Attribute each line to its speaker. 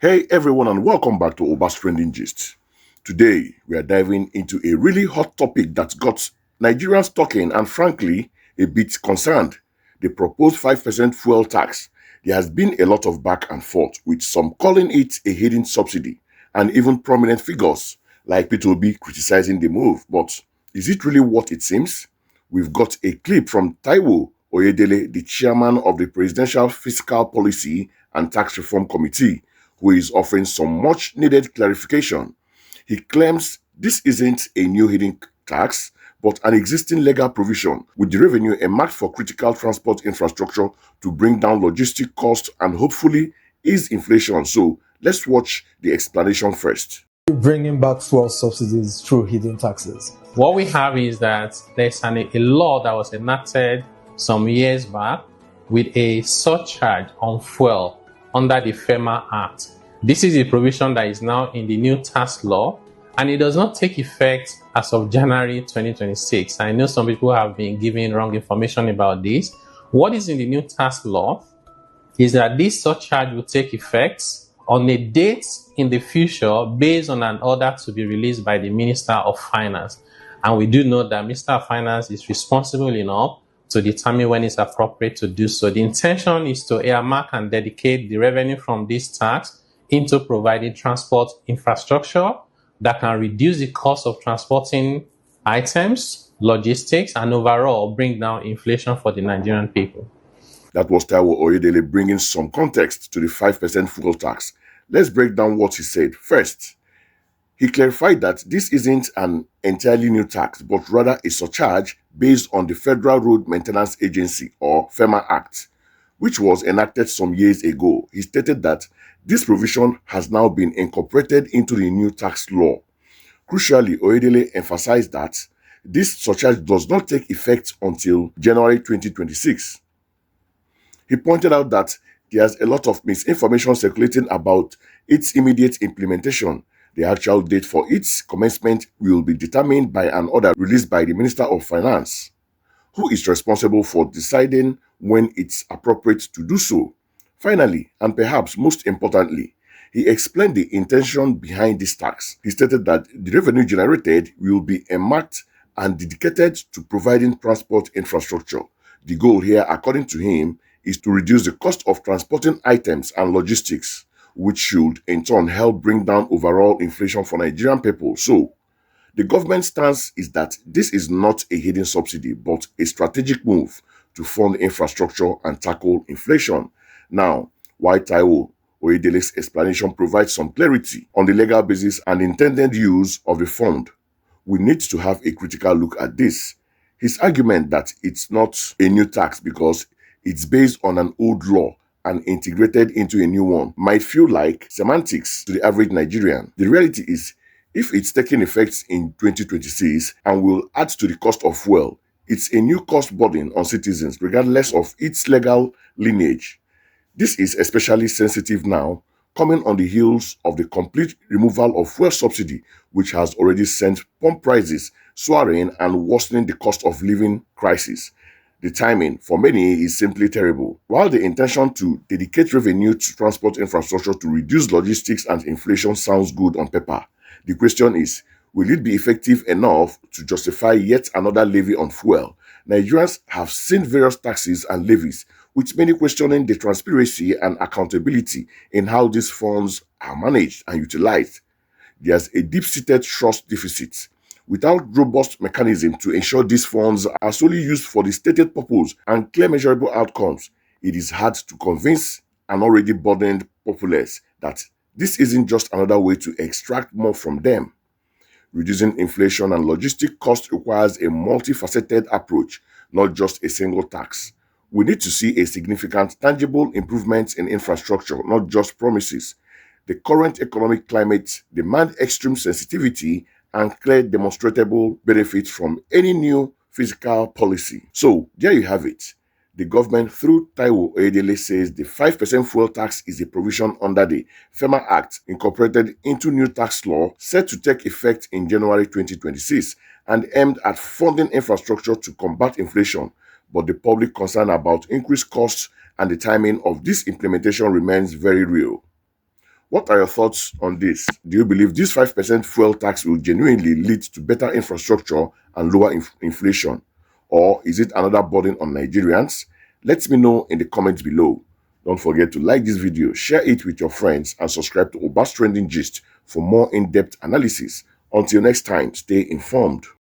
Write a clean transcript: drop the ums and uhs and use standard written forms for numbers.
Speaker 1: Hey everyone, and welcome back to Oba's Trending Gist. Today we are diving into a really hot topic that's got Nigerians talking and frankly a bit concerned. The proposed 5% fuel tax. There has been a lot of back and forth, with some calling it a hidden subsidy and even prominent figures like Peter Obi criticizing the move. But is it really what it seems? We've got a clip from Taiwo Oyedele, the chairman of the Presidential Fiscal Policy and Tax Reform Committee, who is offering some much needed clarification. He claims this isn't a new hidden tax, but an existing legal provision with the revenue earmarked for critical transport infrastructure to bring down logistic costs and hopefully ease inflation. So let's watch the explanation first.
Speaker 2: Bringing back fuel subsidies through hidden taxes.
Speaker 3: What we have is that there's a law that was enacted some years back with a surcharge on fuel under the FERMA Act. This is a provision that is now in the new tax law, and it does not take effect as of January 2026. I know some people have been giving wrong information about this. What is in the new tax law is that this surcharge will take effect on a date in the future based on an order to be released by the Minister of Finance. And we do know that Minister of Finance is responsible enough to determine when it's appropriate to do so. The intention is to earmark and dedicate the revenue from this tax into providing transport infrastructure that can reduce the cost of transporting items, logistics, and overall bring down inflation for the Nigerian people.
Speaker 1: That was Taiwo Oyedele bringing some context to the 5% fuel tax. Let's break down what he said. First, he clarified that this isn't an entirely new tax, but rather a surcharge based on the Federal Road Maintenance Agency or FERMA Act, which was enacted some years ago. He stated that this provision has now been incorporated into the new tax law. Crucially, Oyedele emphasized that this surcharge does not take effect until January 2026. He pointed out that there's a lot of misinformation circulating about its immediate implementation. The actual date for its commencement will be determined by an order released by the Minister of Finance, who is responsible for deciding when it's appropriate to do so. Finally, and perhaps most importantly, he explained the intention behind this tax. He stated that the revenue generated will be earmarked and dedicated to providing transport infrastructure. The goal here, according to him, is to reduce the cost of transporting items and logistics, which should in turn help bring down overall inflation for Nigerian people. So, the government stance is that this is not a hidden subsidy, but a strategic move to fund infrastructure and tackle inflation. Now, while Taiwo Oyedele's explanation provides some clarity on the legal basis and intended use of the fund, we need to have a critical look at this. His argument that it's not a new tax because it's based on an old law and integrated into a new one might feel like semantics to the average Nigerian. The reality is, if it's taking effect in 2026 and will add to the cost of fuel, it's a new cost burden on citizens regardless of its legal lineage. This is especially sensitive now, coming on the heels of the complete removal of fuel subsidy, which has already sent pump prices soaring and worsening the cost of living crisis. The timing, for many, is simply terrible. While the intention to dedicate revenue to transport infrastructure to reduce logistics and inflation sounds good on paper, the question is, will it be effective enough to justify yet another levy on fuel? Nigerians have seen various taxes and levies, with many questioning the transparency and accountability in how these funds are managed and utilized. There's a deep-seated trust deficit. Without robust mechanism to ensure these funds are solely used for the stated purpose and clear measurable outcomes, it is hard to convince an already burdened populace that this isn't just another way to extract more from them. Reducing inflation and logistic costs requires a multifaceted approach, not just a single tax. We need to see a significant, tangible improvement in infrastructure, not just promises. The current economic climate demands extreme sensitivity and clear demonstrable benefits from any new fiscal policy. So, there you have it. The government, through Taiwo Oyedele, says the 5% fuel tax is a provision under the FERMA Act incorporated into new tax law set to take effect in January 2026 and aimed at funding infrastructure to combat inflation. But the public concern about increased costs and the timing of this implementation remains very real. What are your thoughts on this? Do you believe this 5% fuel tax will genuinely lead to better infrastructure and lower inflation? Or is it another burden on Nigerians? Let me know in the comments below. Don't forget to like this video, share it with your friends, and subscribe to Obas Trending Gist for more in-depth analysis. Until next time, stay informed.